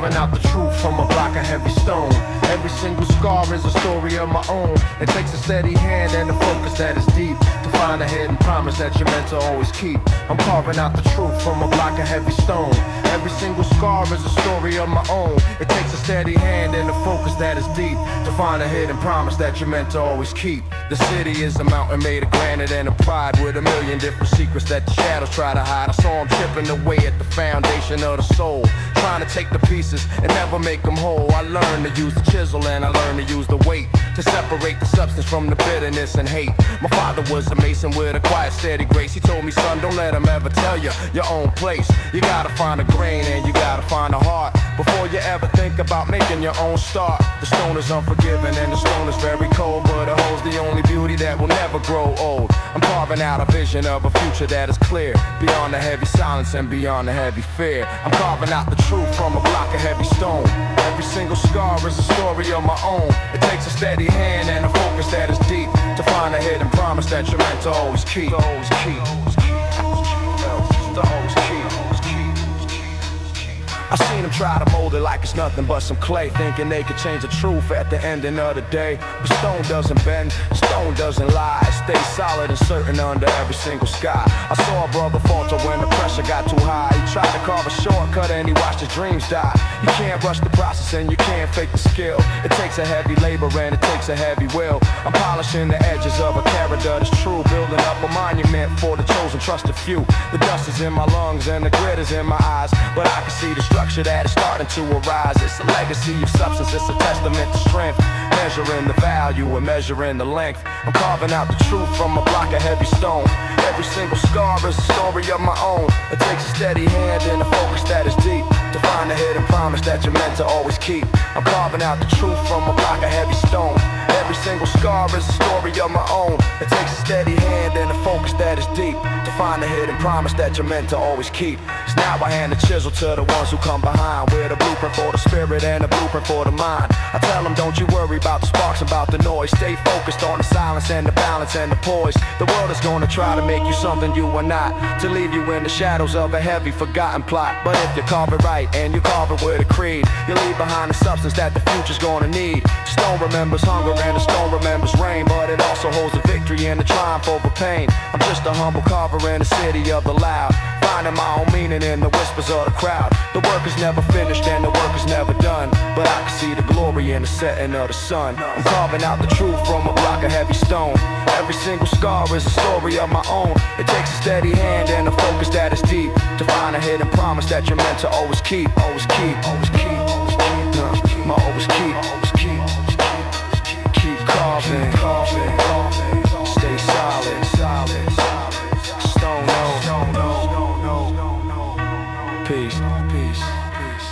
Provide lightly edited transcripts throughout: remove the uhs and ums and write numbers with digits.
carving out the truth from a block of heavy stone. Every single scar is a story of my own. It takes a steady hand and a focus that is deep to find a hidden promise that you're meant to always keep. I'm carving out the truth from a block of heavy stone. Every single scar is a story of my own. It takes a steady hand and a focus that is deep to find a hidden promise that you're meant to always keep. The city is a mountain made of granite and a pride with a million different secrets that the shadows try to hide. I saw them chipping away at the foundation of the soul, trying to take the pieces and never make them whole. I learned to use the chisel and I learned to use the weight to separate the substance from the bitterness and hate. My father was a mason with a quiet, steady grace. He told me, son, don't let him ever tell you your own place. You gotta find a grain and you gotta find a heart before you ever think about making your own start. The stone is unforgiving and the stone is very cold, but it holds the only beauty that will never grow old. I'm carving out a vision of a future that is clear, beyond the heavy silence and beyond the heavy fear. I'm carving out the truth from a block of heavy stone. Every single scar is a story of my own. It takes a steady hand and a focus that is deep to find a hidden promise that you're meant to always keep. Always keep. Always keep. I seen them try to mold it like it's nothing but some clay, thinking they could change the truth at the ending of the day. But stone doesn't bend, stone doesn't lie. It stays solid and certain under every single sky. I saw a brother falter when the pressure got too high. He tried to carve a shortcut and he watched his dreams die. You can't rush the process and you can't fake the skill. It takes a heavy labor and it takes a heavy will. I'm polishing the edges of a character that's true, building up a monument for the chosen trusted few. The dust is in my lungs and the grit is in my eyes, but I can see the structure that is starting to arise. It's a legacy of substance, it's a testament to strength, measuring the value and measuring the length. I'm carving out the truth from a block of heavy stone. Every single scar is a story of my own. It takes a steady hand and a focus that is deep to find a hidden promise that you're meant to always keep. I'm carving out the truth from a block of heavy stone. Every single scar is a story of my own. It takes a steady hand and a focus that is deep to find a hidden promise that you're meant to always keep. So now I hand the chisel to the ones who come behind with a blueprint for the spirit and a blueprint for the mind. I tell them, don't you worry about the sparks, about the noise. Stay focused on the silence and the balance and the poise. The world is gonna try to make you something you are not, to leave you in the shadows of a heavy forgotten plot. But if you carve it right and you carve it with a creed, you leave behind the substance that the future's gonna need. The stone remembers hunger and the stone remembers rain, but it also holds the victory and the triumph over pain. I'm just a humble carver in the city of the loud, finding my own meaning in the whispers of the crowd. The work is never finished and the work is never done, but I can see the glory in the setting of the sun. I'm carving out the truth from a block of heavy stone. Every single scar is a story of my own. It takes a steady hand and a focus that is deep to find a hidden promise that you're meant to always keep. Always keep, always keep, always keep, my always keep, always keep, keep carving, carving, stay solid, solid, stone, no, peace, peace, peace.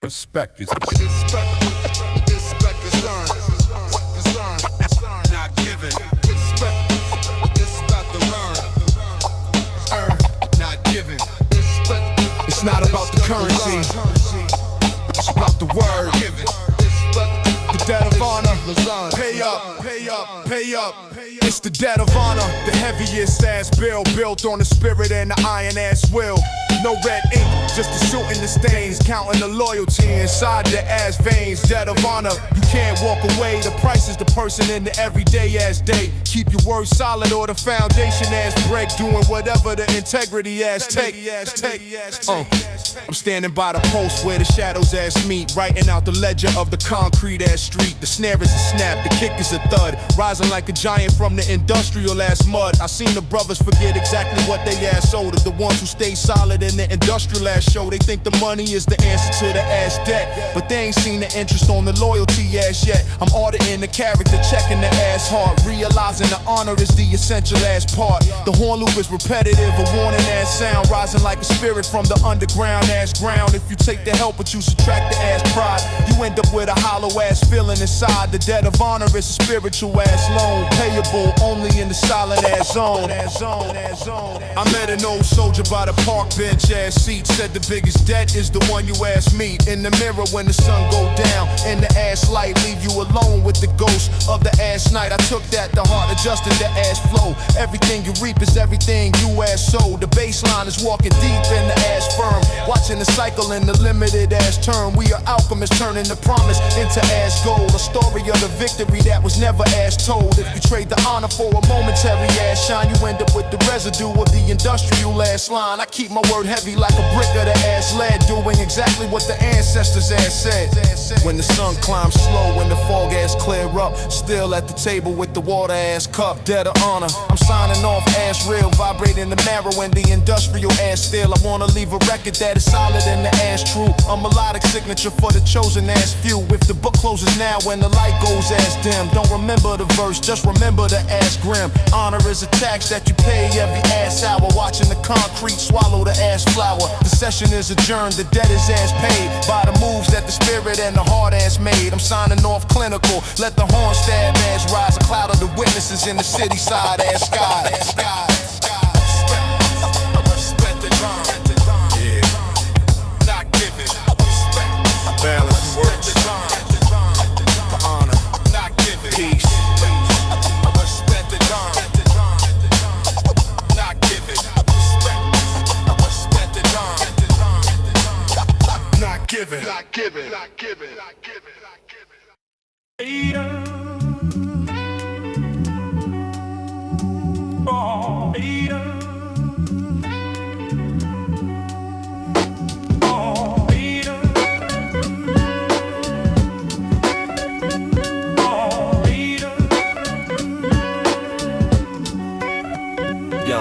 Respect is respect is earned, not given. Respect is about to learn, earned, not given. It's not about the currency, it's about the word. The debt of honor, pay up, pay up, pay up. It's the debt of honor, the heaviest ass bill, built on the spirit and the iron ass will. No red ink, just the shooting the stains, counting the loyalty inside the ass veins. Debt of honor, you can't walk away. The price is the person in the everyday ass day. Keep your words solid or the foundation ass break. Doing whatever the integrity ass take. I'm standing by the post where the shadows ass meet, writing out the ledger of the concrete ass street. The snare is a snap, the kick is a thud, rising like a giant from the industrial ass mud. I seen the brothers forget exactly what they ass owed. The ones who stay solid in the industrial ass show, they think the money is the answer to the ass debt, but they ain't seen the interest on the loyalty ass yet. I'm auditing the character, checking the ass heart, realizing the honor is the essential ass part. The horn loop is repetitive, a warning ass sound, rising like a spirit from the underground. round ass ground. If you take the help but you subtract the ass pride, you end up with a hollow ass feeling inside. The debt of honor is a spiritual ass loan, payable only in the silent ass zone. I met an old soldier by the park bench ass seat, said the biggest debt is the one you ass meet. In the mirror when the sun go down and the ass light leave you alone with the ghost of the ass night. I took that to heart, adjusted the ass flow. Everything you reap is everything you ass sow. The baseline is walking deep in the ass firm, watching the cycle in the limited ass term. We are alchemists turning the promise into ass gold, a story of the victory that was never ass told. If you trade the honor for a momentary ass shine, you end up with the residue of the industrial ass line. I keep my word heavy like a brick of the ass lead, doing exactly what the ancestors ass said. When the sun climbs slow, when the fog ass clear up, still at the table with the water ass cup, dead of honor. I'm signing off ass real, vibrating the marrow and the industrial ass still. I wanna leave a record that is solid and the ass true. A melodic signature for the chosen ass few. If the book closes now when the light goes ass dim, don't remember the verse, just remember the ass grim. Honor is a tax that you pay every ass hour, watching the concrete swallow the ass flower. The session is adjourned, the debt is ass paid by the moves that the spirit and the hard ass made. I'm signing off clinical, let the horn stab ass rise. A cloud of the witnesses in the city side ass sky. Respect the grind, yeah. Not giving respect, balance works. For honor, not giving peace. Respect the grind, not giving respect. Respect the grind, not giving, not giving, not giving, not giving, not giving. Oh, Peter. Oh, Peter. Oh, Peter. Yo,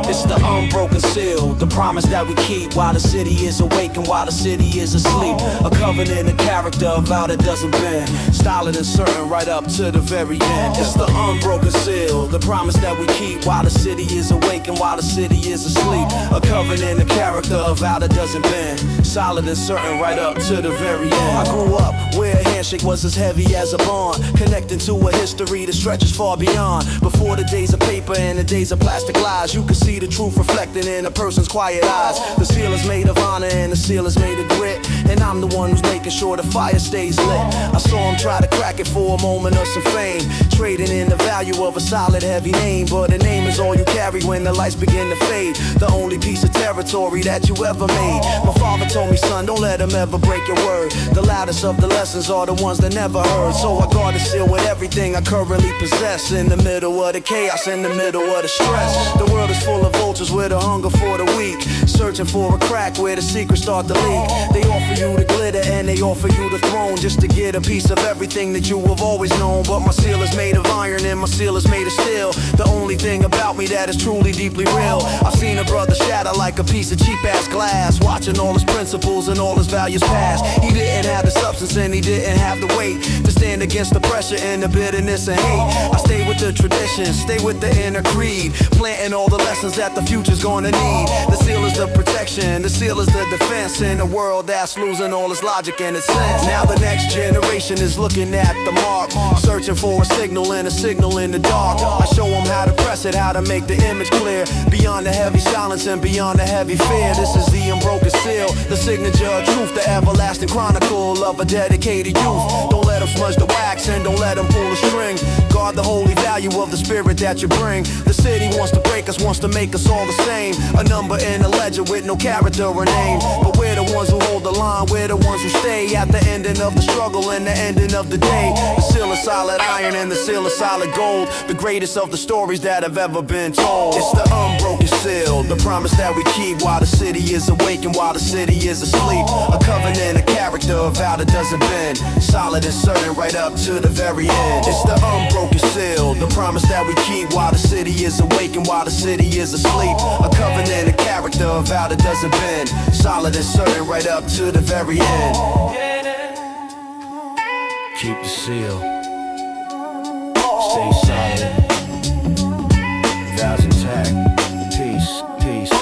it's the unbroken seal, the promise that we keep while the city is awake and while the city is asleep. A covenant, a character, a vow that doesn't bend, solid and certain right up to the very end. It's the unbroken seal, the promise that we keep while the city is awake and while the city is asleep. A covenant, a character, a vow that doesn't bend, solid and certain right up to the very end. I grew up where a handshake was as heavy as a bond, connecting to a history that stretches far beyond. Before the days of paper and the days of plastic lies, you could see the truth reflected in a person's quiet eyes. The seal is made of honor and the seal is made of grit, and I'm the one who's making sure the fire stays lit. I saw him try to crack it for a moment of some fame, trading in the value of a solid heavy name. But a name is all you carry when the lights begin to fade, the only piece of territory that you ever made. My father told me, son, don't let him ever break your word. The loudest of the lessons are the ones that never heard. So I guard the seal with everything I currently possess, in the middle of the chaos, in the middle of the stress. The world is full of vultures with a hunger for the weak, searching for a crack where the secrets start to leak. They offer you the glitter and they offer you the throne, just to get a piece of everything that you have always known. But my seal is made of iron and my seal is made of steel, the only thing about me that is truly deeply real. I've seen a brother shatter like a piece of cheap ass glass, watching all his principles and all his values pass. He didn't have the substance and he didn't have the weight to stand against the pressure and the bitterness and hate. I stay with the tradition, stay with the inner creed, planting all the lessons that the future's gonna need. The seal is the protection, the seal is the defense in a world that's losing all its logic and its sense. Now the next generation is looking at the mark, searching for a signal and a signal in the dark. I show them how to press it, how to make the image clear, beyond the heavy silence and beyond the heavy fear. This is the unbroken seal, the signature of truth, the everlasting chronicle of a dedicated youth. Don't let them smudge the wax and don't let them pull the string. Guard the holy value of the spirit that you bring. The city wants to break us, wants to make us all the same, a number in a ledger with no character or name. But we're the ones who hold the line, we're the ones who stay at the ending of the struggle and the ending of the day. The seal is solid iron and the seal is solid gold, the greatest of the stories that have ever been told. It's the unbroken seal, the promise that we keep while the city is awake and while the city is asleep. A covenant, a character, a vow that doesn't bend, solid and certain right up to the very end. It's the unbroken seal, the promise that we keep while the city is awake and while the city is asleep. A covenant, a character, a vow that doesn't bend, solid and certain right up to the very end. Keep the seal, stay solid, vows intact, peace, peace.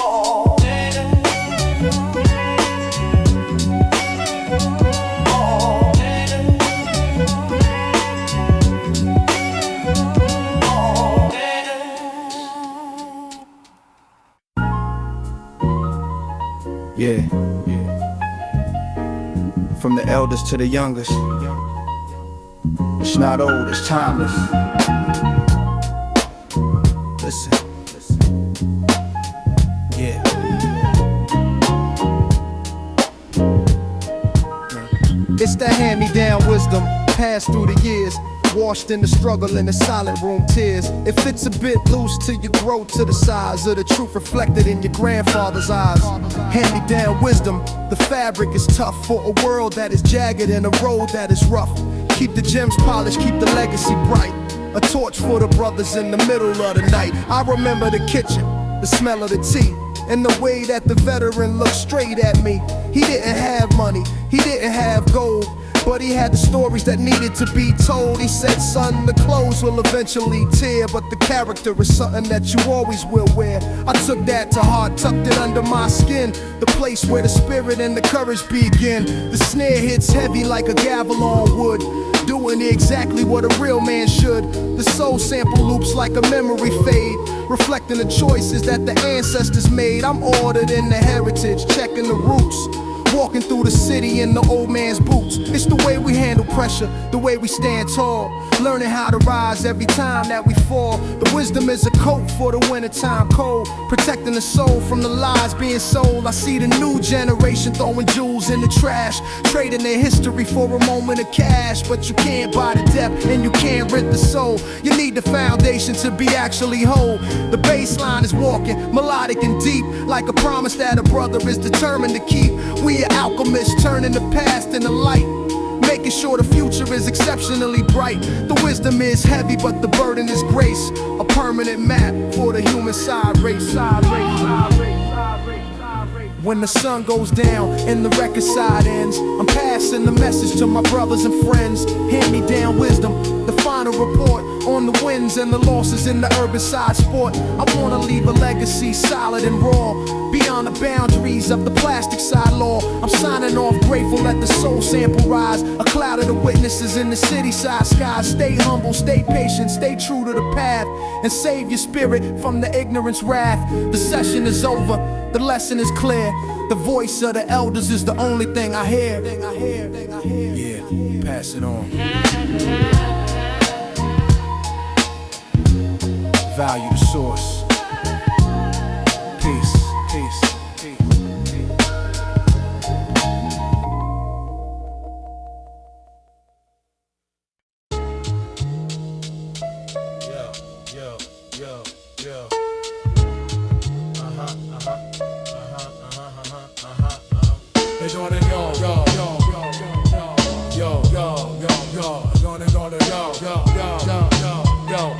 Yeah. From the eldest to the youngest. It's not old, it's timeless. Listen. Yeah. It's that hand-me-down wisdom, passed through the years, washed in the struggle in the silent room tears. It fits a bit loose till you grow to the size of the truth reflected in your grandfather's eyes. Hand-me-down wisdom, the fabric is tough for a world that is jagged and a road that is rough. Keep the gems polished, keep the legacy bright. A torch for the brothers in the middle of the night. I remember the kitchen, the smell of the tea, and the way that the veteran looked straight at me. He didn't have money, he didn't have gold, but he had the stories that needed to be told. He said, son, the clothes will eventually tear, but the character is something that you always will wear. I took that to heart, tucked it under my skin, the place where the spirit and the courage begin. The snare hits heavy like a gavel on wood, doing exactly what a real man should. The soul sample loops like a memory fade, reflecting the choices that the ancestors made. I'm ordered in the heritage, checking the roots, walking through the city in the old man's boots. It's the way we handle pressure, the way we stand tall, learning how to rise every time that we fall. The wisdom is a coat for the wintertime cold, protecting the soul from the lies being sold. I see the new generation throwing jewels in the trash, trading their history for a moment of cash. But you can't buy the depth and you can't rent the soul. You need the foundation to be actually whole. The bass line is walking, melodic and deep, like a promise that a brother is determined to keep. We are alchemists, turning the past into light, making sure the future is exceptionally bright. The wisdom is heavy, but the burden is grace, a permanent map for the human side race. When the sun goes down and the record side ends, I'm passing the message to my brothers and friends. Hand me down wisdom, the final report on the wins and the losses in the urban side sport. I wanna leave a legacy solid and raw, beyond the boundaries of the plastic side law. I'm signing off, grateful that the soul sample rise, a cloud of the witnesses in the city side skies. Stay humble, stay patient, stay true to the path, and save your spirit from the ignorance wrath. The session is over, the lesson is clear. The voice of the elders is the only thing I hear. Yeah, pass it on. Value the source. Peace, peace, peace. They gonna go, go, go, go, go, go, go, go, gonna go to go, go, go, go, go,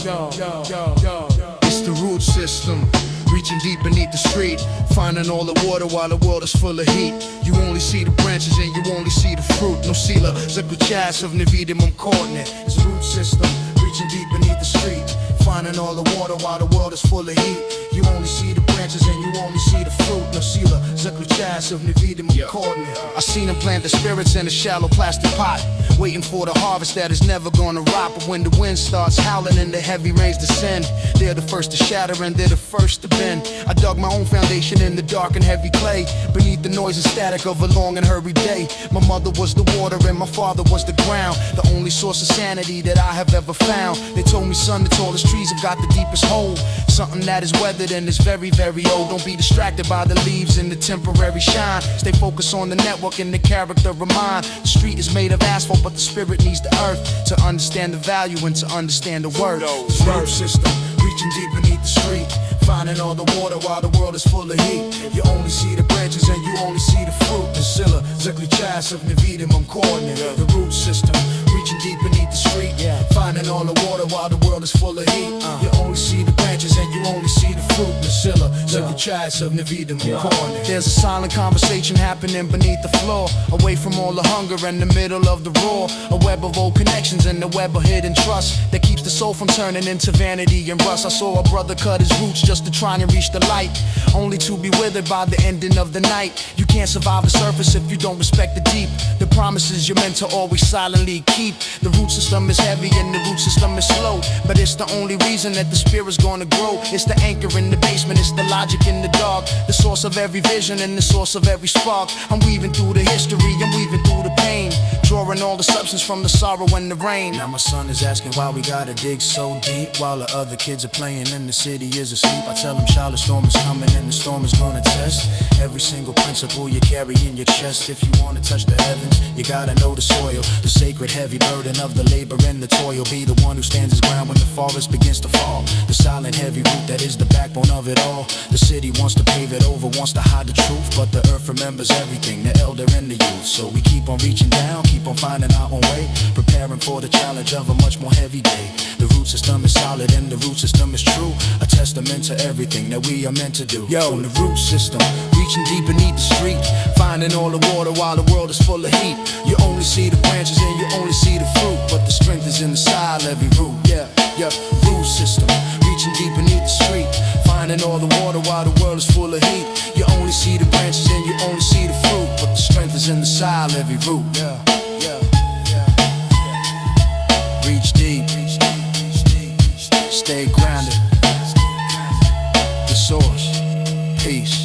go, go, go, go. It's the root system, reaching deep beneath the street, finding all the water while the world is full of heat. You only see the branches and you only see the fruit. No sila, zakuchas не видимом корне. It's the root system, reaching deep beneath the street, finding all the water while the world is full of heat. You only see the branches and you only see the fruit. No sila, zakuchas не видимом корне. I seen them plant the spirits in a shallow plastic pot, waiting for the harvest that is never gonna rot. But when the wind starts howling and the heavy rains descend, they're the first to shatter and they're the first to bend. I dug my own foundation in the dark and heavy clay, beneath the noise and static of a long and hurried day. My mother was the water and my father was the ground, the only source of sanity that I have ever found. They told me, son, the tallest trees have got the deepest hole, something that is weathered and is very, very old. Don't be distracted by the leaves and the temporary shine. Stay focused on the network and the character of mine. The street is made of asphalt, but the spirit needs the earth to understand the value and to understand the worth. The root system, reaching deep beneath the street, finding all the water while the world is full of heat. You only see the branches and you only see the fruit. The sila, zakuchas не видимом корне. The root system, reaching deep beneath the street, finding all the water while the world is full of heat. You only see the branches and you only see the fruit. The sila, zakuchas не видимом корне. There's a silent conversation happening beneath the floor, away from all the hunger and the middle of the roar. A web of old connections and a web of hidden trust that keeps the soul from turning into vanity and rust. I saw a brother cut his roots just to try and reach the light, only to be withered by the ending of the night. You can't survive the surface if you don't respect the deep, the promises you're meant to always silently keep. The root system is heavy and the root system is slow, but it's the only reason that the spirit's gonna grow. It's the anchor in the basement, it's the logic in the dark, the source of every vision and the source of every spark. I'm weaving through the history, I'm weaving through the pain, drawing all the substance from the sorrow and the rain. Now my son is asking why we gotta dig so deep while the other kids are playing and the city is asleep. I tell him, child, the storm is coming and the storm is gonna test every single principle you carry in your chest. If you wanna touch the heavens, you gotta know the soil, the sacred heavy burden of the labor and the toil. Be the one who stands his ground when the forest begins to fall, the silent heavy root that is the backbone of it all. The city wants to pave it over, wants to hide the truth, but the earth remembers everything, the elder and the youth. So we keep on reaching down, keep on finding our own way, preparing for the challenge of a much more heavy day. The root system is solid and the root system is true, a testament to everything that we are meant to do. Yo, the root system, reaching deep beneath the street, finding all the water while the world is full of heat. You only see the branches and you only see the fruit, but the strength is in the side of every root. Yeah, root system, reaching deep beneath the street, finding all the water while the world is full of heat. You only see the branches and you only see the fruit, but the strength is in the side of every root. Reach deep, stay grounded, the source, peace.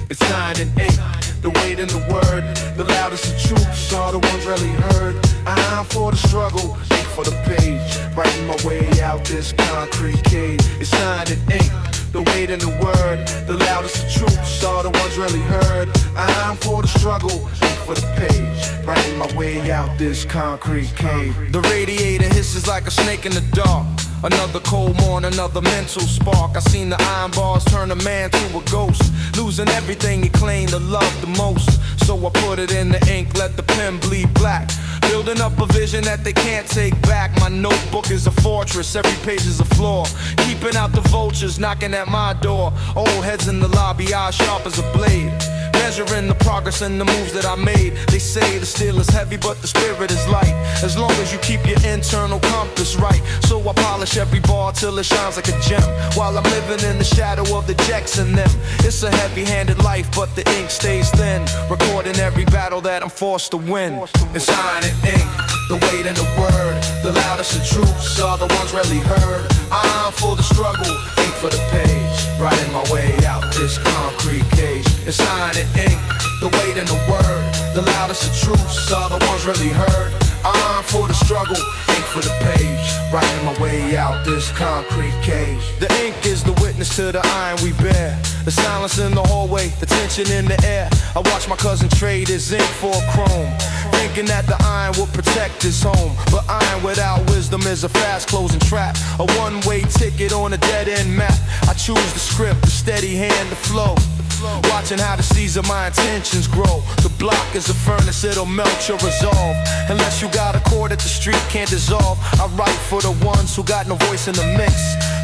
It's signed in ink, the weight in the word, the loudest of truths are the ones really heard. I'm for the struggle, ink for the page, writing my way out this concrete cage. It's signed in ink, the weight in the word, the loudest of truths are the ones really heard. I'm for the struggle, ink for the page, writing my way out this concrete cave. The radiator hisses like a snake in the dark. Another cold morn, another mental spark. I seen the iron bars turn a man to a ghost, losing everything he claimed to love the most. So I put it in the ink, let the pen bleed black, building up a vision that they can't take back. My notebook is a fortress, every page is a flaw, keeping out the vultures knocking at my door. Old heads in the lobby, eyes sharp as a blade, measuring the progress and the moves that I made. They say the steel is heavy but the spirit is light, as long as you keep your internal compass right. So I polish every bar till it shines like a gem, while I'm living in the shadow of the jacks and them. It's a heavy-handed life but the ink stays thin, recording every battle that I'm forced to win. It's iron and ink, the weight and the word, the loudest of truths are the ones really heard. I'm for the struggle, ink for the page, writing my way out this concrete cage. It's iron and ink, the weight and the word, the loudest of truths are the ones really heard. I'm for the struggle, ink for the page, writing my way out this concrete cage. The ink is the witness to the iron we bear, the silence in the hallway, the tension in the air. I watch my cousin trade his ink for chrome, thinking that the iron would protect his home. But iron without wisdom is a fast closing trap, a one-way ticket on a dead-end map. I choose the script, the steady hand, the flow, watching how the seeds of my intentions grow. The block is a furnace, it'll melt your resolve, unless you got a chord that the street can't dissolve. I write for the ones who got no voice in the mix,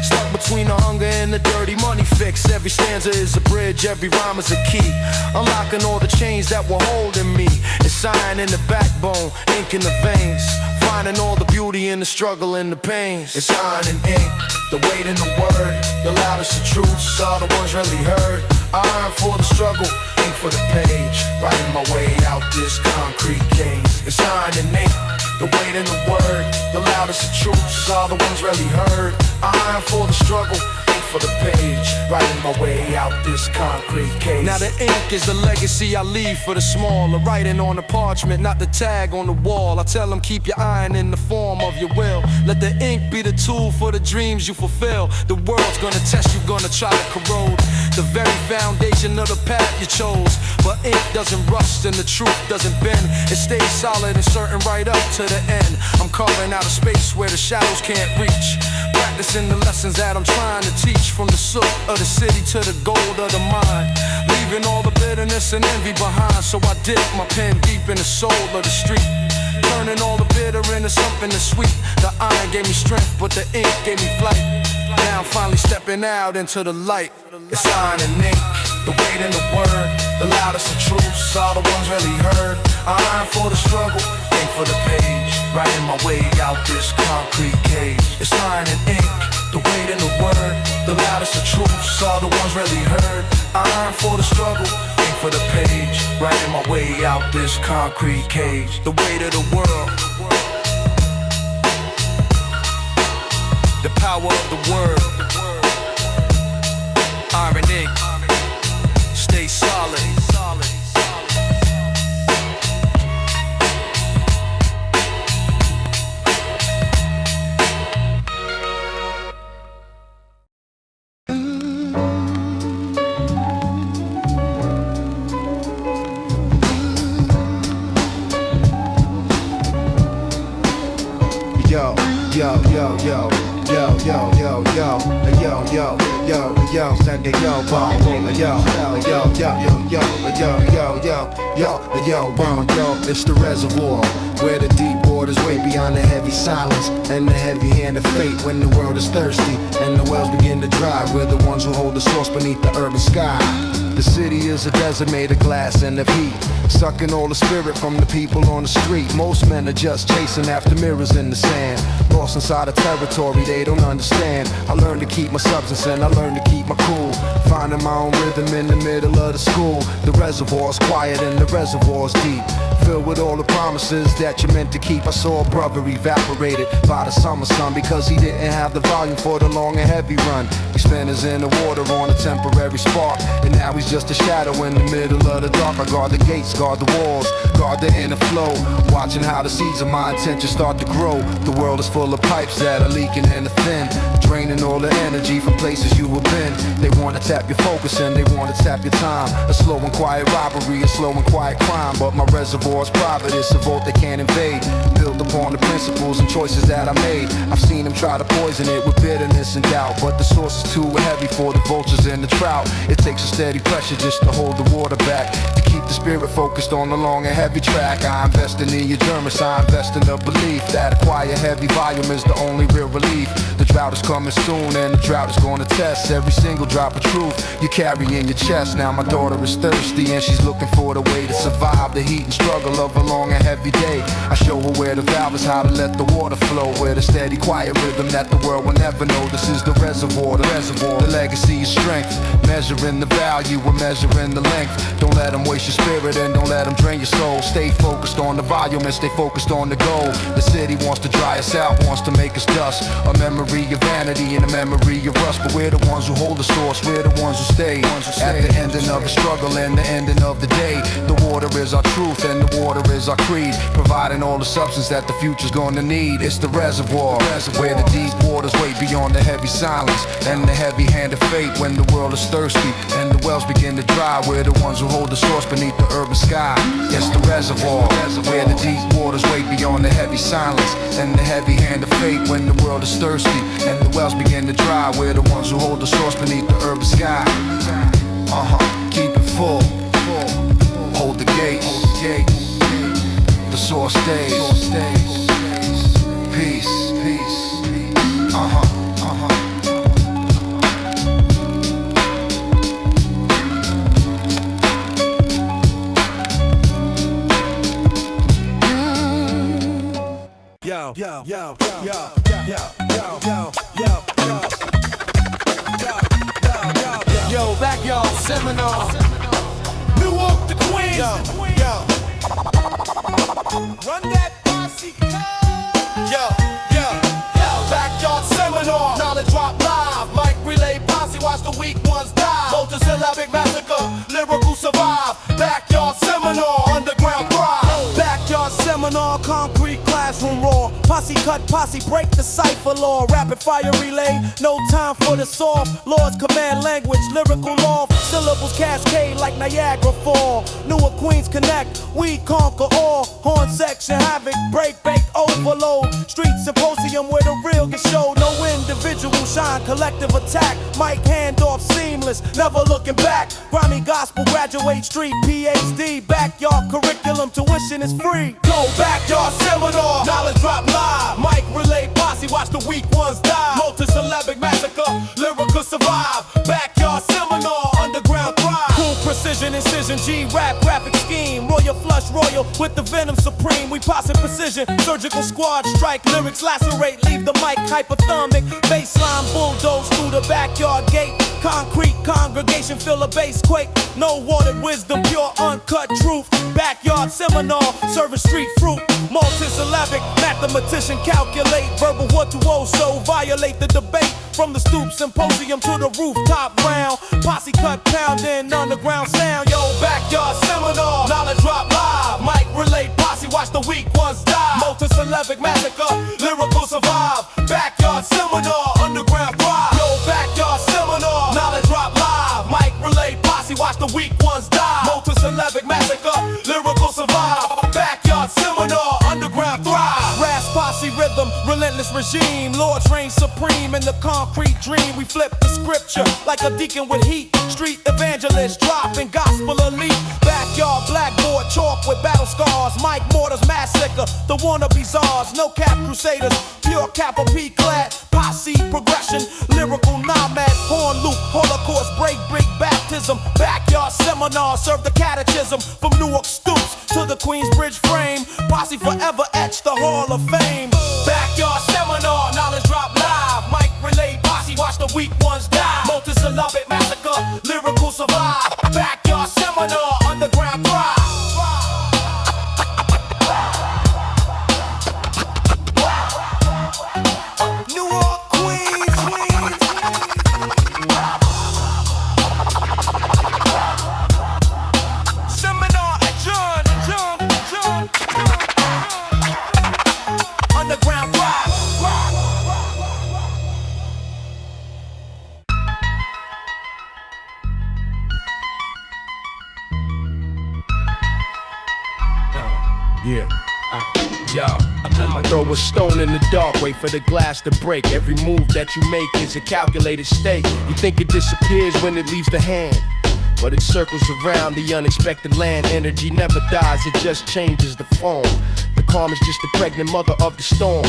stuck between the hunger and the dirty money fix. Every stanza is a bridge, every rhyme is a key, unlocking all the chains that were holding me. It's iron in the backbone, ink in the veins, finding all the beauty in the struggle and the pains. It's iron and ink, the weight in the word, the loudest of truths are the ones really heard. Iron for the struggle, ink for the page, writing my way out this concrete cage. It's iron and ink, the weight in the word, the loudest of truths are the ones really heard. Iron for the struggle, ink for the page, writing my way out this concrete cage. Now the ink is the legacy I leave for the small, the writing on the parchment, not the tag on the wall. I tell them keep your iron in the form of your will, let the ink be the tool for the dreams you fulfill. The world's gonna test you, gonna try to corrode the very foundation of the path you chose, but ink doesn't rust and the truth doesn't bend. It stays solid and certain right up to the end. I'm carving out a space where the shadows can't reach, practicing the lessons that I'm trying to teach, from the soot of the city to the gold of the mine, leaving all the bitterness and envy behind. So I dip my pen deep in the soul of the street, turning all the bitter into something that's sweet. The iron gave me strength, but the ink gave me flight. Now I'm finally stepping out into the light. It's iron and ink, the weight in the word, the loudest of truths are the ones really heard. Iron for the struggle, ink for the page, writing my way out this concrete cage. It's iron and ink, the weight in the word, the loudest of truths, all the ones really heard. Iron for the struggle, ink for the page, writing my way out this concrete cage. The weight of the world, the power of the word. Iron and ink, stay solid. Yo, yo, yo, yo, yo, yo, yo, yo, yo, yo, yo, yo, send it, yo, bomb, yo, yo, yo, yo, yo, yo, bomb, yo, it's the reservoir, where the deep waters wait beyond the heavy silence and the heavy hand of fate when the world is thirsty and the wells begin to dry. We're the ones who hold the source beneath the urban sky. The city is a desert made of glass and of heat, sucking all the spirit from the people on the street. Most men are just chasing after mirrors in the sand, lost inside a territory they don't understand. I learned to keep my substance and I learned to keep my cool, finding my own rhythm in the middle of the school. The reservoir's quiet and the reservoir's deep, filled with all the promises that you meant to keep. I saw a brother evaporated by the summer sun because he didn't have the volume for the long and heavy run. He spent his inner water on a temporary spark, and now he's just a shadow in the middle of the dark. I guard the gates, guard the walls, guard the inner flow, watching how the seeds of my intentions start to grow. The world is full of pipes that are leaking in the thin, draining all the energy from places you have been. They want to tap your focus and they want to tap your time. A slow and quiet robbery, a slow and quiet crime, but my reservoir's private, it's a vault they can't invade, built upon the principles and choices that I made. I've seen them try to poison it with bitterness and doubt, but the source is too heavy for the vultures and the trout. It takes a steady pressure just to hold the water back, to keep the spirit focused on the long and heavy track. I invest in the endurance, I invest in the belief that a quiet heavy volume is the only real relief. The drought is coming soon and the drought is gonna test every single drop of truth you carry in your chest. Now my daughter is thirsty and she's looking for the way to survive the heat and struggle of a long and heavy day. I show her where the valve is, how to let the water flow, where the steady quiet rhythm that the world will never know. This is the reservoir, the legacy is strength, measuring the value, we're measuring the length. Don't let them waste your spirit and don't let them drain your soul. Stay focused on the volume and stay focused on the goal. The city wants to dry us out, wants to make us dust, a memory of vanity and a memory of us, but we're the ones who hold the source, we're the ones who stay at the ending of the struggle and the ending of the day. The water is our truth and the water is our creed, providing all the substance that the future's gonna need. It's the reservoir, where the deep waters wait beyond the heavy silence and the heavy hand of fate when the world is thirsty and the wells begin to dry. We're the ones who hold the source beneath the urban sky. It's the reservoir, where the deep waters wait beyond the heavy silence and the heavy hand of fate when the world is thirsty and the wells begin to dry. We're the ones who hold the source beneath the urban sky. Keep it full, hold the gate, the source stays. Peace, peace. Yo, yo, yo, yo, yo, yo, yo, yo, yo, backyard seminar. Newark the Queens. Yo. Run that posse. Yo. Backyard seminar. Knowledge drop live. Mic relay posse. Watch the weak ones die. Multisyllabic massacre. Lyrical survive. Backyard seminar. Underground thrive. Backyard seminar. Concrete classroom roar. Posse cut, posse break the cipher law. Rapid fire relay, no time for the soft. Lord's command language, lyrical law. Syllables cascade like Niagara Fall. Newark Queens connect, we conquer all. Horn section, havoc, break, bake, overload. Street symposium where the real get showed. No individual shine, collective attack. Mic handoff seamless, never looking back. Grimy gospel, graduate street, PhD. Backyard curriculum, tuition is free. Go backyard seminar, knowledge drop live. Mic relay posse, watch the weak ones die. Multisyllabic massacre, lyrical survive. Backyard seminar, underground thrive. Cool precision, incision, G-rap, graphic scheme. Royal flush royal with the venom supreme. We posse precision, surgical squad strike, lyrics lacerate, leave the mic hypothermic. Baseline bulldoze through the backyard gate. Concrete congregation feel a bass quake. No watered wisdom, pure uncut truth. Backyard seminar, serving street fruit. Multisyllabic, mathematician calculate. Verbal virtuoso, violate the debate. From the stoop symposium to the rooftop round. Posse cut pounding, underground sound. Yo, backyard seminar, knowledge drop live. Mic relay, posse watch the weak ones die. Multisyllabic massacre, lyrical survive. Backyard seminar, underground thrive. Yo, backyard seminar, knowledge drop live. Mic relay, posse watch the weak ones die. Multisyllabic massacre, lyrical survive. Backyard seminar, underground thrive. Ras posse rhythm, relentless regime. Lords reign supreme in the concrete dream. We flip the scripture like a deacon with heat. Street evangelist dropping gospel elite. Backyard blackboard chalk with battle scars. Mike Mortars massacre, the wannabe czars. No cap crusaders, pure capital P clad. Posse progression, lyrical nomad. Horn loop, holocaust, break brick baptism. Backyard seminar, serve the catechism. From Newark stoops to the Queensbridge frame. Posse forever etched the Hall of Fame. Backyard seminar, knowledge drop live. Mic relay, posse watch the weak ones die. Multisyllabic massacre, lyrical survive. Backyard seminar, underground thrive. Newark, Queens, seminar adjourned, underground thrive. Yeah. Yo, I'ma throw a stone in the dark, wait for the glass to break. Every move that you make is a calculated stake. You think it disappears when it leaves the hand, but it circles around the unexpected land. Energy never dies, it just changes the form. The calm is just the pregnant mother of the storm.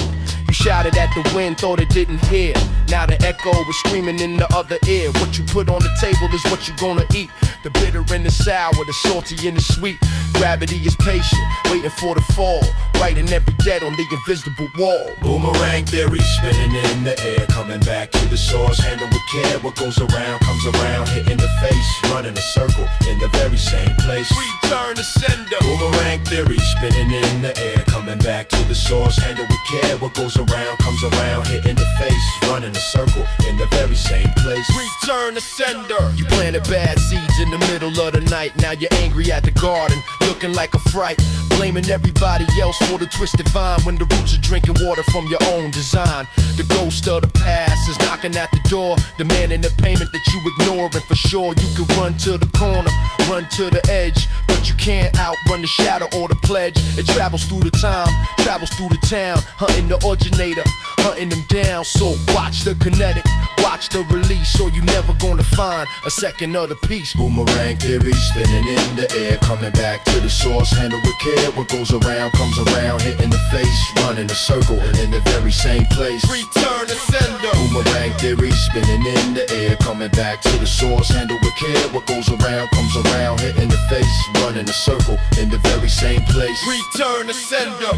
You shouted at the wind, thought it didn't hear. Now the echo is screaming in the other ear. What you put on the table is what you gonna eat. The bitter and the sour, the salty and the sweet. Gravity is patient, waiting for the fall. Writing every debt on the invisible wall. Boomerang theory, spinning in the air, coming back to the source, handle with care. What goes around comes around, hitting the face, running a circle in the very same place. Return to sender. Boomerang theory, spinning in the air, coming back to the source, handle with care. What goes around comes around, hitting the face, running a circle in the very same place. Return to sender. You planted bad seeds in the middle of the night. Now you're angry at the garden, looking like a fright. Blaming everybody else for the twisted vine, when the roots are drinking water from your own design. The ghost of the past is knocking at the door, demanding the payment that you ignore. And for sure you can run to the corner, run to the edge, but you can't outrun the shadow or the pledge. It travels through the time, travels through the town, hunting the originator, hunting them down. So watch the kinetic, watch the release, or you never gonna find a second of the piece. Boomerang theory, spinning in the air, coming back to the source, handle with care. What goes around comes around, hitting the face, running a circle in the very same place. Return to sender. Boomerang theory, spinning in the air, coming back to the source, handle with care. What goes around comes around, hitting the face, running a circle in the very same place. Return to sender.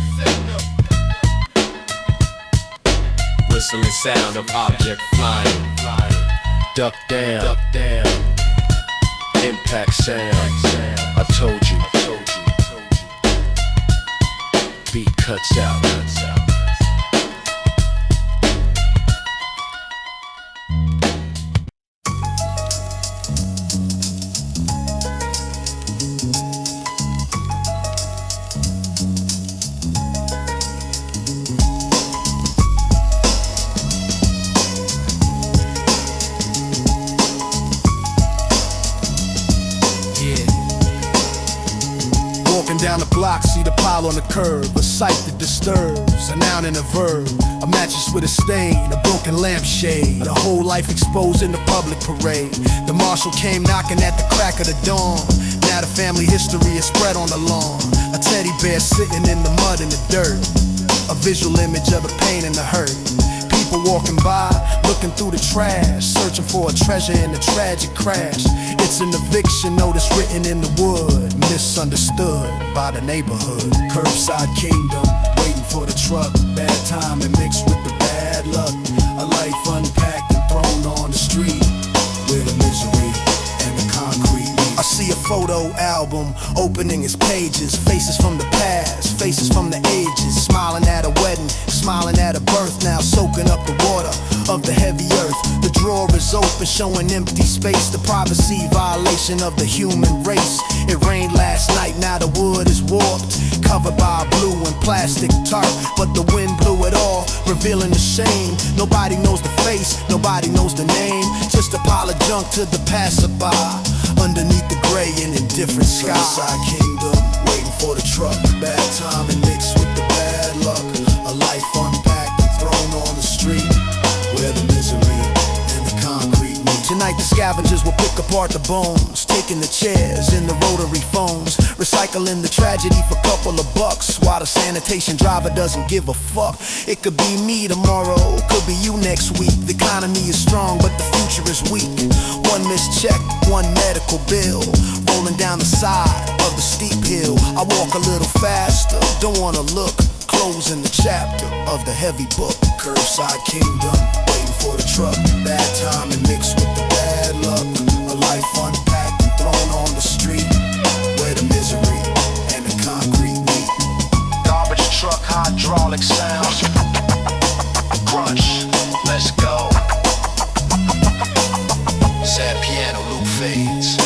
Whistling sound of object flying. Duck down, Duck down. impact sound. I told you. Beat cuts out. Down the block, see the pile on the curb, a sight that disturbs, a noun and a verb, a mattress with a stain, a broken lampshade, a whole life exposed in the public parade. The marshal came knocking at the crack of the dawn. Now the family history is spread on the lawn. A teddy bear sitting in the mud and the dirt, a visual image of the pain and the hurt. people walking by, looking through the trash, searching for a treasure in a tragic crash. It's an eviction notice written in the wood, misunderstood by the neighborhood. Curbside Kingdom, waiting for the truck. Bad timing mixed with the bad luck. A life unpacked and thrown on the street, where the misery and the concrete meet. I see a photo album opening its pages, faces from the past, faces from the ages, smiling at a wedding, smiling at a birth, now soaking up the water of the heavy earth. The drawer is open, showing empty space, the privacy violation of the human race. It rained last night, now the wood is warped, covered by blue and plastic tarp, but the wind blew it all, revealing the shame. Nobody knows the face, nobody knows the name, just a pile of junk to the passerby, underneath the gray and indifferent sky. Curbside Kingdom, waiting for the truck. Bad timing mixed with the bad luck. A life unpacked and thrown on the street, where the misery and the concrete meet. Tonight the scavengers will pick apart the bones, taking the chairs and the rotary phones, recycling the tragedy for a couple of bucks, while the sanitation driver doesn't give a fuck. It could be me tomorrow, could be you next week. The economy is strong, but the future is weak. One missed check, one medical bill, rolling down the side of the steep hill. I walk a little faster, don't wanna look, closing the chapter of the heavy book. Curbside Kingdom, waiting for the truck. Bad timing mixed with the bad luck. A life unpacked and thrown on the street, where the misery and the concrete meet. Garbage truck, hydraulic sound. Crunch, let's go. Sad piano loop fades.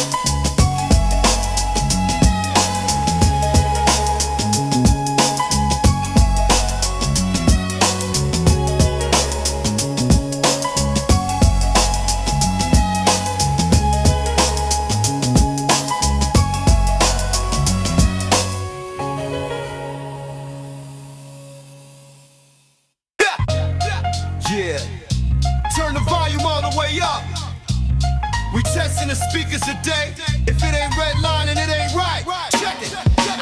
Yeah, turn the volume all the way up. We testing the speakers today. If it ain't redlining, it ain't right. Check it.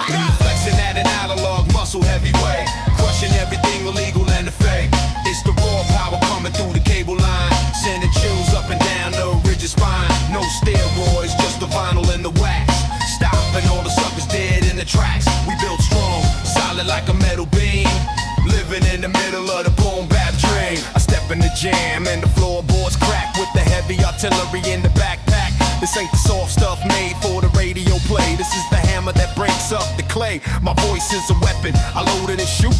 We flexing at an analog muscle heavyweight, crushing everything illegal and the fake. It's the raw power coming through the cable line, sending chills up and down the rigid spine. No steroids, just the vinyl and the wax. Stopping all the suckers dead in the tracks. We built strong, solid like a metal beam, living in the middle of the boom bap dream. I step in the jam and the floorboards crack with the heavy artillery in the backpack. This ain't the soft stuff made for the radio play. This is the hammer that breaks up the clay. My voice is a weapon, I load it and shoot,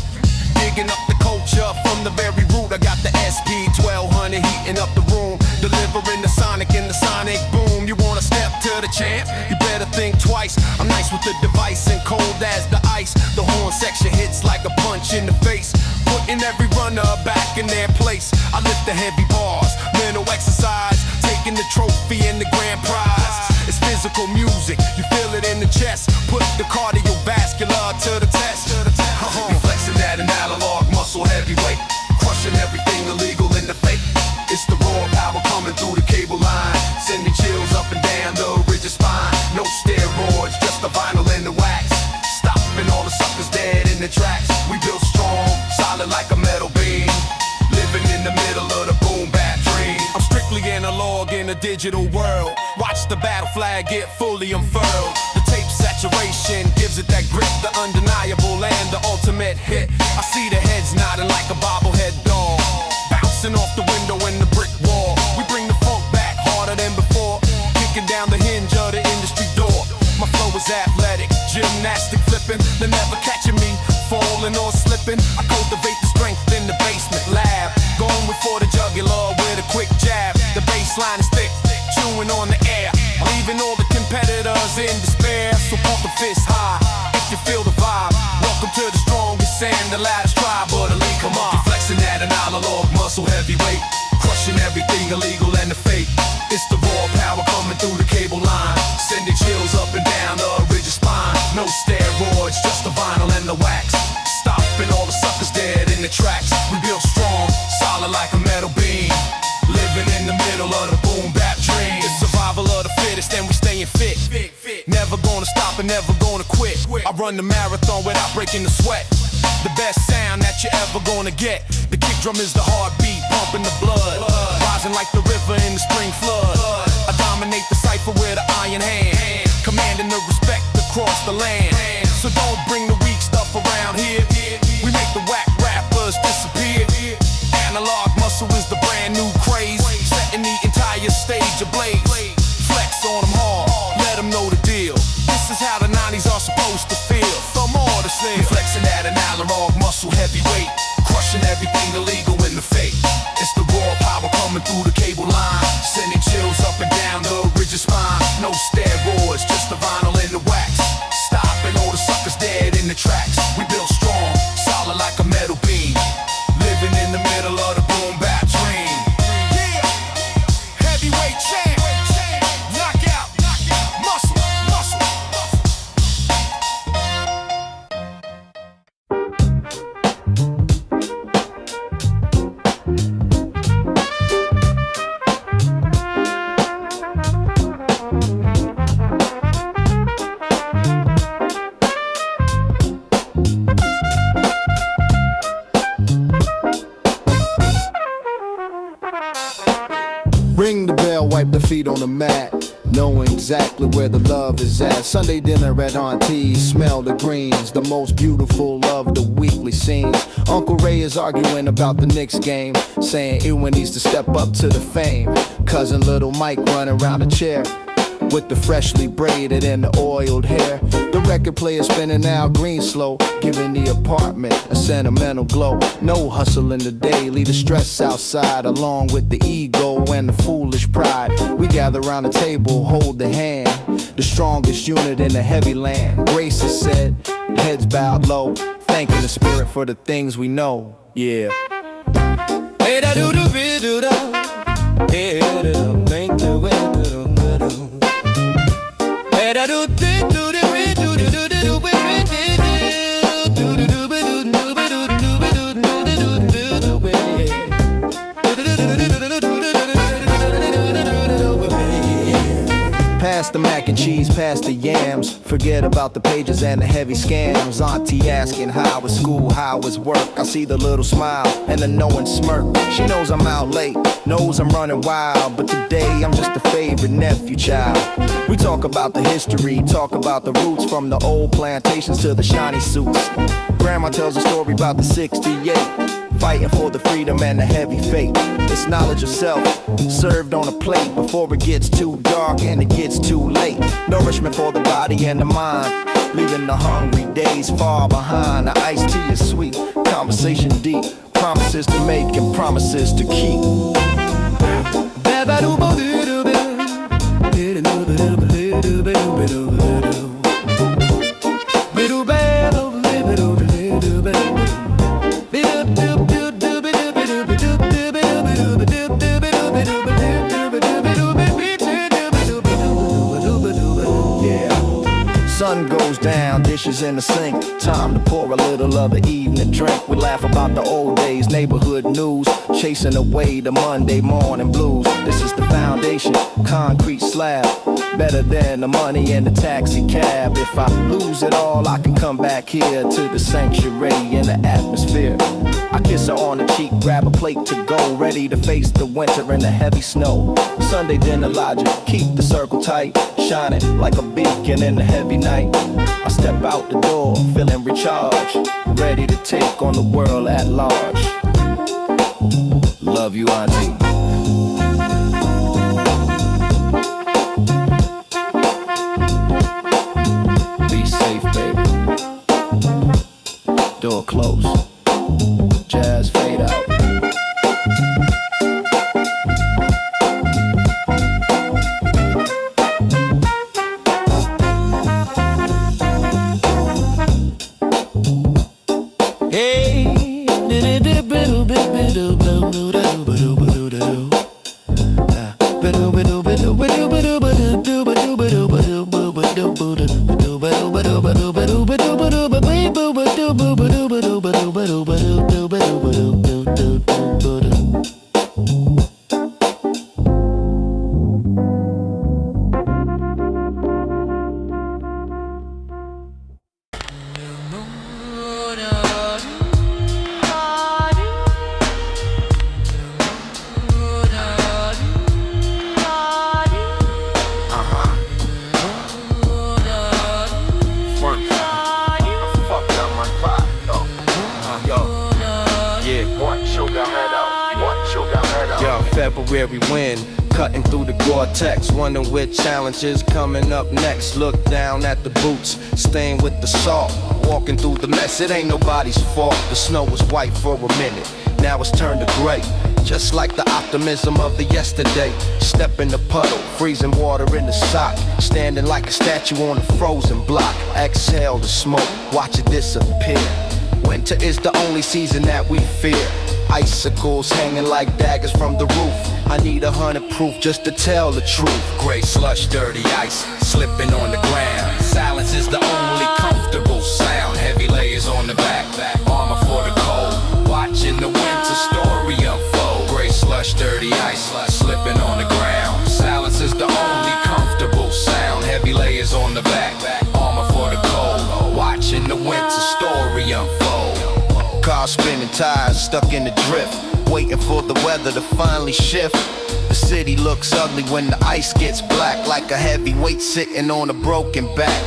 digging up the culture from the very root. I got the SP 1200 heating up the room, delivering the sonic in the sonic boom. You wanna step to the champ? You better think twice. I'm nice with the device and cold as the ice. The horn section hits like a punch in the face, putting every runner back in their place. I lift the heavy bars, mental exercise, taking the trophy and the grand prize. It's physical music, you feel it in the chest, put the cardiovascular to the test. We flexing at an analog muscle heavyweight, crushing everything illegal in the fake. It's the raw power coming through the cable line, sending chills up and down the rigid spine. No steroids, just the vinyl and the wax. Stopping all the suckers dead in the tracks. We built strong, solid like a metal beam, living in the middle of the boom bap dream. I'm strictly analog in a digital world. Watch the battle flag get fully unfurled. The tape saturation gives it that grip, the undeniable and the ultimate hit. I see the heads nodding like a bobblehead doll, bouncing off the window and the brick wall. We bring the funk back harder than before, kicking down the hinge of the industry door. My flow is athletic, gymnastic flipping. They're never catching me falling or slipping. I cultivate the strength in the basement lab, going before the jugular with a quick jab. The baseline is thick, chewing on the air, leaving all the competitors in despair. So pump the fist high if you feel the vibe. Welcome to the strongest and the loudest tribe of the league. Come on, flexing at an analog muscle heavyweight, crushing everything illegal and the fake. It's the raw power coming through the cable line, sending chills up and down the rigid spine. No steroids, just the vinyl and the wax. Stopping all the suckers dead in the tracks. We built strong, solid like a metal beam, living in the middle of the boom bap dream. It's survival of the fittest and we staying fit. Never gonna stop and never gonna quit. I run the marathon without breaking the sweat. The best sound that you're ever gonna get. The kick drum is the heartbeat, pumping the blood, rising like the river in the spring flood. I dominate the cipher with an iron hand, commanding the respect across the land. So don't bring the weak stuff around here. We make the whack rappers disappear. Analog muscle is the brand new craze, setting the entire stage ablaze. Flex on them hard, let them know the deal. This is how the 90s are supposed to feel. From all the same, flexing at an analog muscle heavyweight, crushing everything illegal in the fake. It's the raw power coming through the cable line, sending chills up and down the rigid spine. No steroids, just the vinyl and the wax. Stopping all the suckers dead in the tracks. We built strong, solid like a metal beam, living in the middle of the boom bap dream. Yeah, heavyweight champ, knockout, muscle, muscle. Ring the bell, wipe the feet on the mat, knowing exactly where the love is at. Sunday dinner at Auntie, smell the greens, the most beautiful of the weekly scenes. Uncle Ray is arguing about the Knicks game, saying Ewan needs to step up to the fame. Cousin Little Mike running around a chair with the freshly braided and the oiled hair. The record player spinning out green slow, giving the apartment a sentimental glow. No hustle in the day, leave the stress outside, along with the ego and the foolish pride. We gather around the table, hold the hand, the strongest unit in the heavy land. Grace is said, heads bowed low, thanking the spirit for the things we know. Yeah. Hey, da do do be do da. Hey, da do thank you. Hey, da do do do do do do do do do. Pass the mac and cheese, pass the yams. Forget about the pages and the heavy scams. Auntie asking how was school, how was work. I see the little smile and the knowing smirk. She knows I'm out late, knows I'm running wild, but today I'm just a favorite nephew child. We talk about the history, talk about the roots, from the old plantations to the shiny suits. Grandma tells a story about the 68, fighting for the freedom and the heavy fate. It's knowledge of self, served on a plate, before it gets too dark and it gets too late. Nourishment for the body and the mind, leaving the hungry days far behind. The iced tea is sweet, conversation deep, promises to make and promises to keep. Sun goes down, dishes in the sink, time to pour a little of the evening drink. We laugh about the old days, neighborhood news, chasing away the Monday morning blues. This is the foundation, concrete slab, better than the money in the taxi cab. If I lose it all, I can come back here to the sanctuary in the atmosphere. I kiss her on the cheek, grab a plate to go, ready to face the winter and the heavy snow. Sunday dinner logic, keep the circle tight, shining like a beacon in the heavy night. I step out the door, feeling recharged, ready to take on the world at large. Love you, Auntie. Be safe, baby. Door closed. Jazz fade out. Yo, February wind, cutting through the Gore-Tex, wondering which challenges coming up next. Look down at the boots, staying with the salt, walking through the mess, it ain't nobody's fault. The snow was white for a minute, now it's turned to gray, just like the optimism of the yesterday. Step in the puddle, freezing water in the sock, standing like a statue on a frozen block. Exhale the smoke, watch it disappear. Winter is the only season that we fear. Icicles hanging like daggers from the roof. I need 100 proof just to tell the truth. Gray slush, dirty ice, slipping on the ground. Silence is the only comfortable sound. Heavy layers on the back, armor for the cold. Watching the winter story unfold. Gray slush, dirty ice, slipping on the ground. Silence is the only comfortable sound. Heavy layers on the back, armor for the cold. Watching the winter story unfold. Car spinning, tires stuck in the drift, waiting for the weather to finally shift. The city looks ugly when the ice gets black, like a heavy weight sitting on a broken back.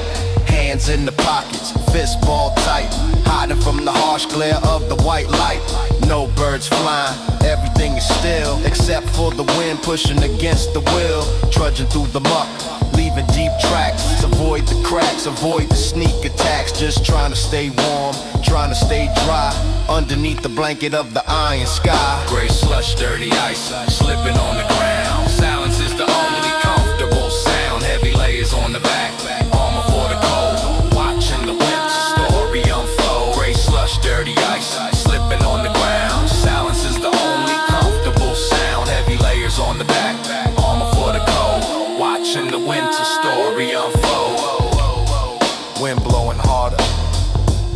Hands in the pockets, fist ball tight, hiding from the harsh glare of the white light. No birds flying, everything is still, except for the wind pushing against the wheel. Trudging through the muck, leaving deep tracks. Avoid the cracks, avoid the sneak attacks. Just trying to stay warm, trying to stay dry, underneath the blanket of the iron sky. Gray slush, dirty ice, slipping on the ground. Silence is the only comfortable sound. Heavy layers on the back, armor for the cold. Watching the winter story unfold. Gray slush, dirty ice, slipping on the ground. Silence is the only comfortable sound. Heavy layers on the back, armor for the cold. Watching the winter story unfold. Wind blowing harder,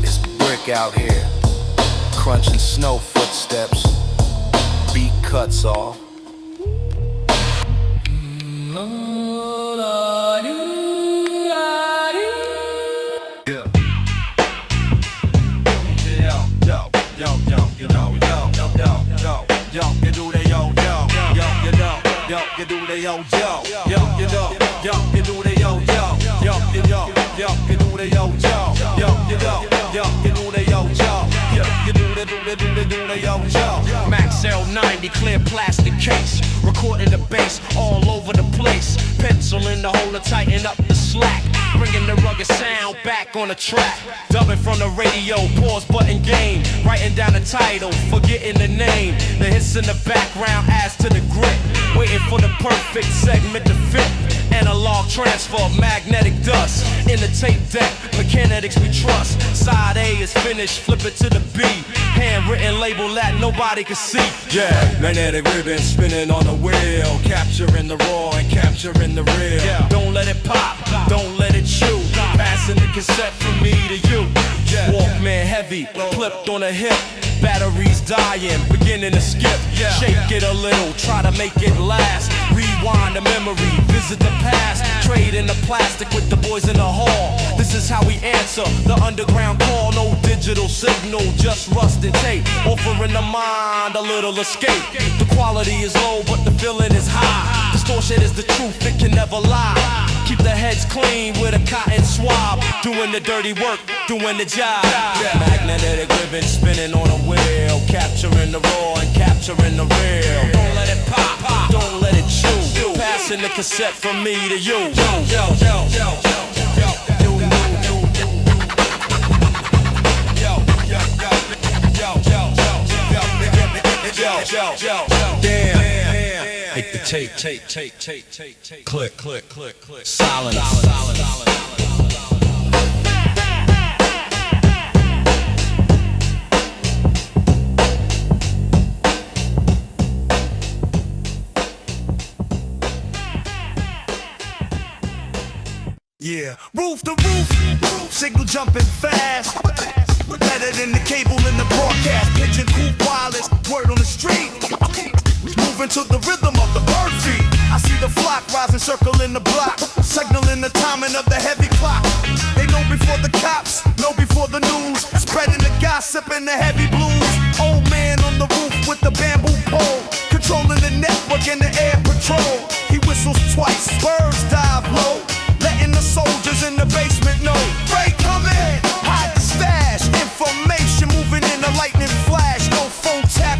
it's brick out here, crunching snow footsteps, beat cuts off. Max L90, clear plastic case, recording the bass all over the place. Pencil in the hole to tighten up the slack, bringing the rugged sound back on the track. Dubbing from the radio, pause button game, writing down the title, forgetting the name. The hits in the background adds to the grit, waiting for the perfect segment to fit. Analog transfer, magnetic dust in the tape deck, mechanics we trust. Side A is finished, flip it to the B, handwritten label that nobody can see. Yeah, magnetic ribbon spinning on the wheel, capturing the raw and capturing the real. Yeah. Don't let it pop, don't let it chew, passing the cassette from me to you. Yeah. Walkman heavy, clipped on a hip, batteries dying, beginning to skip. Yeah. Shake it a little, try to make it last. Rewind the memory, visit the past, trade in the plastic with the boys in the hall. This is how we answer the underground call. No digital signal, just rust and tape, offering the mind a little escape. The quality is low, but the feeling is high. Distortion is the truth, it can never lie. Keep the heads clean with a cotton swab, doing the dirty work, doing the job. Yeah. Magnetic ribbon spinning on a wheel, capturing the raw and capturing the real. Don't let it pop, don't let it chew, passing the cassette from me to you. Yo, yo, yo, yo, yo, yo, yo, damn, hate the tape, click, click, click, click, silence. Yeah, roof to roof, signal jumping fast. Better than the cable in the broadcast. Pigeon, Coop, wireless, word on the street. Moving to the rhythm of the bird feet. I see the flock rising, circling the block, signaling the timing of the heavy clock. They know before the cops, know before the news, spreading the gossip and the heavy blues. Old man on the roof with the bamboo pole, controlling the network and the air patrol. He whistles twice, birds dive low, letting the soldiers in the basement know. Ray, come in, hide the stash, information moving in a lightning flash. No phone tap,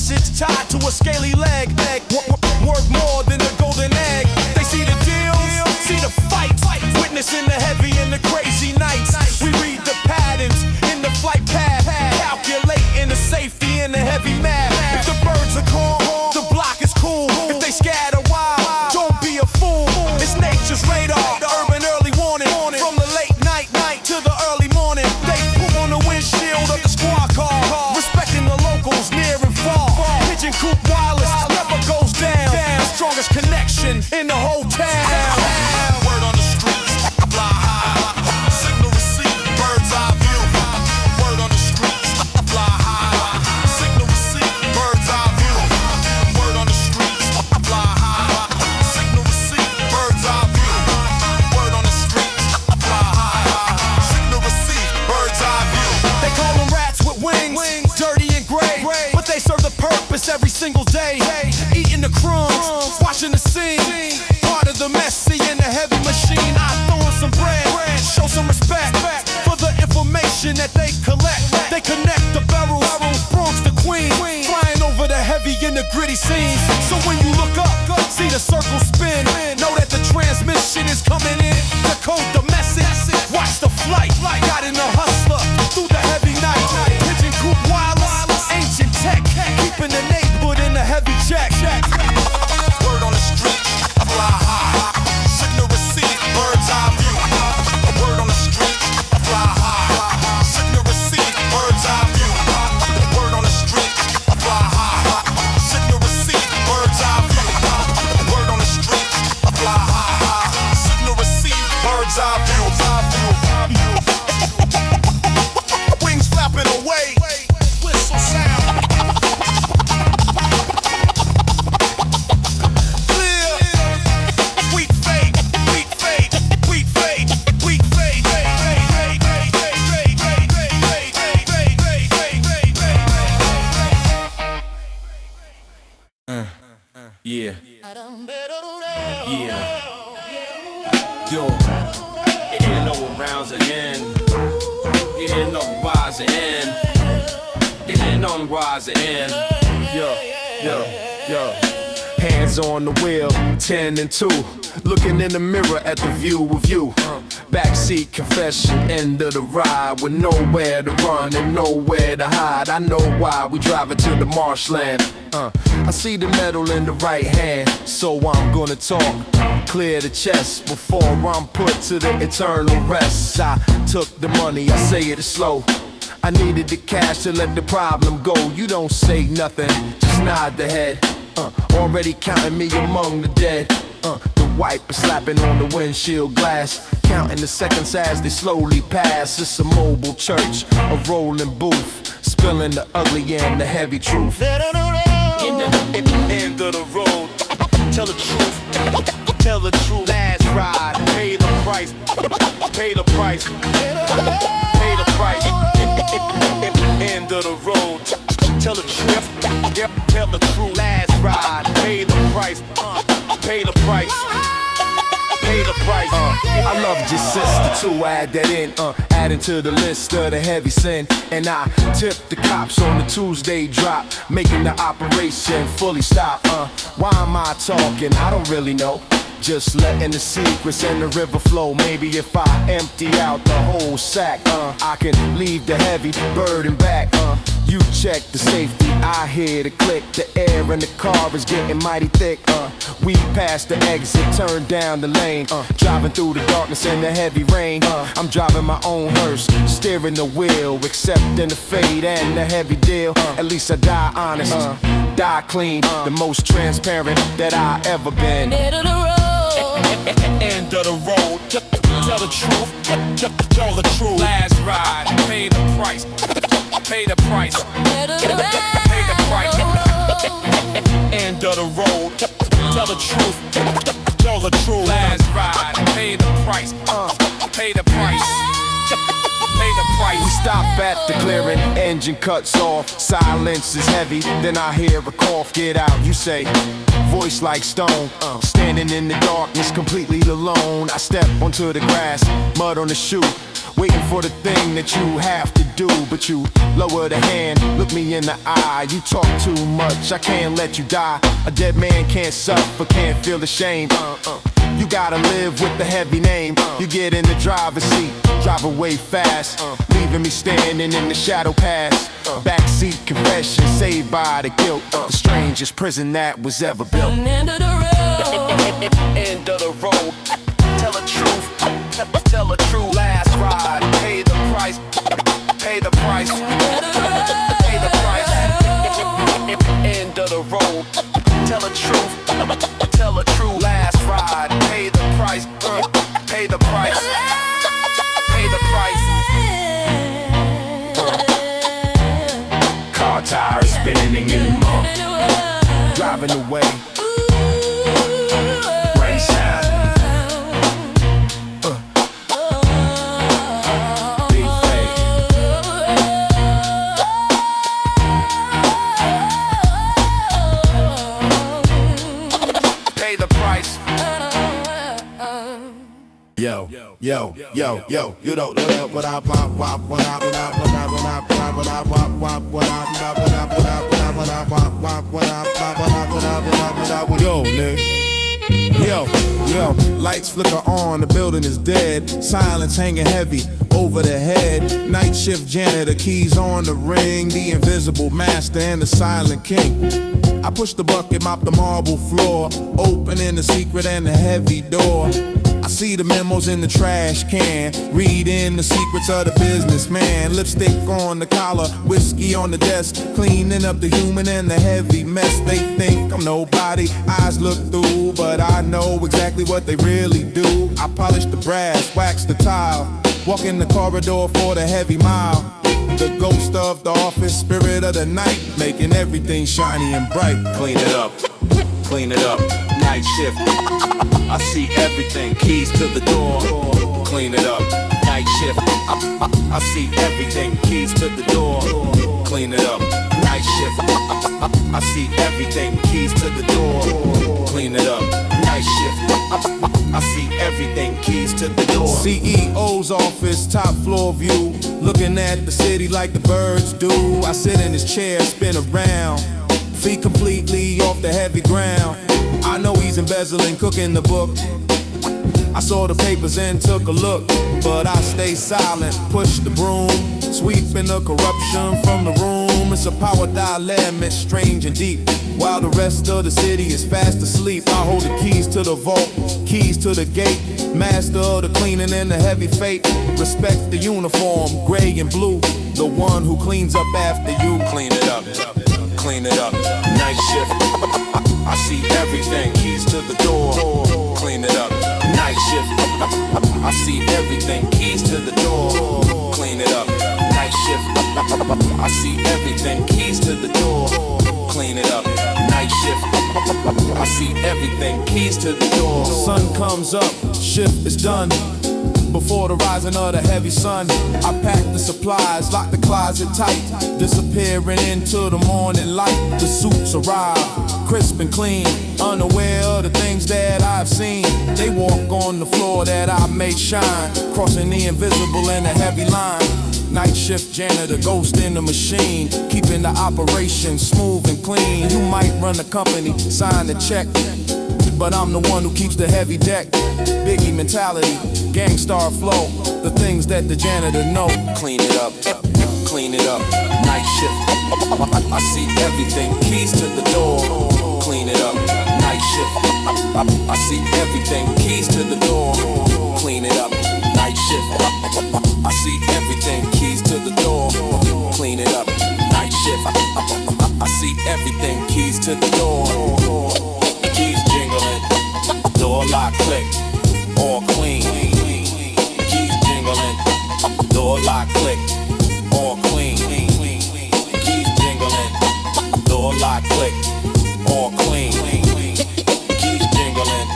message tied to a scaly leg. Worth more than a golden egg. They see the deals, see the fights, witnessing the heavy and the crazy nights. We read the patterns in the flight path, calculating the safety in the heavy math. If the birds are calm, the block is cool. If they scatter wild, don't be a fool. It's nature's radar, the urban early warning. From the late night to the early morning, they poop on the windshield of the squad car, respecting the locals near and far. Pigeon Coop wireless never goes down. The strongest connection in the whole town. Word on the streets, fly high. Signal receive, bird's eye view. Word on the streets, fly high. Signal receive, bird's eye view. Word on the streets, fly high. Signal receive, bird's eye view. Word on the streets, fly high. Signal receive, bird's eye view. They call them rats with wings, dirty and gray, but they serve the purpose every single day. Eating the crumbs, watching the scene, part of the messy and the heavy machine. I throw in some bread, show some respect for the information that they collect. They connect the barrels, Bronx to Queens, flying over the heavy and the gritty scenes. So when you look up, see the circle spin, know that the transmission is coming in. Decode the message, watch the flight, got in the hustler through the heavy night. Pigeon Coop wireless, ancient tech, keeping the neighborhood in the heavy check. Word on the street, fly high. Signal receive, bird's eye view. Word on the street, fly high. Signal receive, bird's eye view. Word on the street, fly high. Signal receive, bird's eye view. Word on the street, fly high. Signal receive, bird's eye view. Wings flapping away, whistle sound. Yeah. Yeah. Yo. You didn't know what rounds are in. You didn't know the rise are in. You didn't know the rise are in. Yo. Hands on the wheel, 10 and 2. Looking in the mirror at the view of you. Backseat confession, end of the ride. With nowhere to run and nowhere to hide. I know why we drive it to the marshland. I see the metal in the right hand, so I'm gonna talk. Clear the chest before I'm put to the eternal rest. I took the money, I say it slow. I needed the cash to let the problem go. You don't say nothing, just nod the head. Already counting me among the dead. The wiper slapping on the windshield glass, counting the seconds as they slowly pass. It's a mobile church, a rolling booth, spilling the ugly and the heavy truth. End of the road, tell the truth, tell the truth. Last ride, pay the price, pay the price, pay the price. End of the road, tell the truth, tell the truth. Last ride, pay the price, pay the price. Pay the price. I loved your sister too, add that in, adding to the list of the heavy sin. And I tipped the cops on the Tuesday drop, making the operation fully stop. Why am I talking? I don't really know. Just letting the secrets in the river flow. Maybe if I empty out the whole sack, I can leave the heavy burden back. You check the safety, I hear the click. The air in the car is getting mighty thick. We passed the exit, turned down the lane. Driving through the darkness and the heavy rain. I'm driving my own hearse, steering the wheel, accepting the fate and the heavy deal. At least I die honest, die clean. The most transparent that I ever been. End of the road, end of the road. Tell the truth, tell the truth. Last ride, pay the price. Pay the price. Pay the price. End of the road. Tell the truth. Tell the truth. Last ride. Pay the price. Pay the price. Pay the price. We stop at the clearing, engine cuts off, silence is heavy, then I hear a cough, get out, you say, voice like stone, standing in the darkness completely alone. I step onto the grass, mud on the shoe, waiting for the thing that you have to do, but you lower the hand, look me in the eye. You talk too much, I can't let you die. A dead man can't suffer, can't feel the shame. You gotta live with the heavy name. You get in the driver's seat, drive away fast, leaving me standing in the shadow past. Backseat confession, saved by the guilt, the strangest prison that was ever built. End of the road. End of the road. Tell the truth. Tell the truth. Last ride. Pay the price. Pay the price. Pay the price. End of the road. Tell the truth. Tell the truth. Last ride. Pay the price. Pay the price. Pay the price. Car tires spinning in the mud, driving away. Rain sound. Big fade. Pay the price. Yo, yo, yo, yo, you don't know what I Yo, nigga. Yo, lights flicker on, the building is dead. Silence hanging heavy over the head. Night shift janitor, keys on the ring. The invisible master and the silent king. I push the bucket, mop the marble floor, opening the secret and the heavy door. I see the memos in the trash can, reading the secrets of the businessman. Lipstick on the collar, whiskey on the desk, cleaning up the human and the heavy mess. They think I'm nobody, eyes look through, but I know exactly what they really do. I polish the brass, wax the tile, walk in the corridor for the heavy mile. The ghost of the office, spirit of the night, making everything shiny and bright. Clean it up. Clean it up. Night shift. I see everything. Keys to the door. Clean it up. Night shift. I see everything. Keys to the door. Clean it up. Night shift. I see everything. Keys to the door. Clean it up. Night shift. I see everything. Keys to the door. CEO's office, top floor view, looking at the city like the birds do. I sit in his chair, spin around, feet completely off the heavy ground. I know he's embezzling, cooking the book. I saw the papers and took a look, but I stay silent, push the broom, sweeping the corruption from the room. It's a power dilemma, strange and deep. While the rest of the city is fast asleep, I hold the keys to the vault, keys to the gate, master of the cleaning and the heavy fate. Respect the uniform, gray and blue, the one who cleans up after you. Clean it up. Clean it up. Night shift. I see everything. Keys to the door. Clean it up. Night shift. I see everything. Keys to the door. Clean it up. Night shift. I see everything. Keys to the door. Clean it up. Night shift. I see everything. Keys to the door. Sun comes up, shift is done. Before the rising of the heavy sun, I pack the supplies, lock the closet tight, disappearing into the morning light. The suits arrive, crisp and clean, unaware of the things that I've seen. They walk on the floor that I made shine, crossing the invisible and the heavy line. Night shift janitor, ghost in the machine, keeping the operation smooth and clean. You might run the company, sign the check, but I'm the one who keeps the heavy deck. Biggie mentality, gangstar flow, the things that the janitor know. Clean it up, clean it up. Night shift. I see everything. Keys to the door. Clean it up. Night shift. I see everything. Keys to the door. Clean it up. Night shift. I see everything. Keys to the door. Clean it up. Night shift. I see everything. Keys to the door. Keys jingling. Door lock click. All clean. Keys jingling. Door lock click. All clean. Keys jingling. Door lock click. All clean. Keys jingling.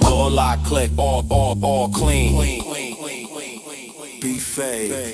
Door lock click. All clean. Be fade.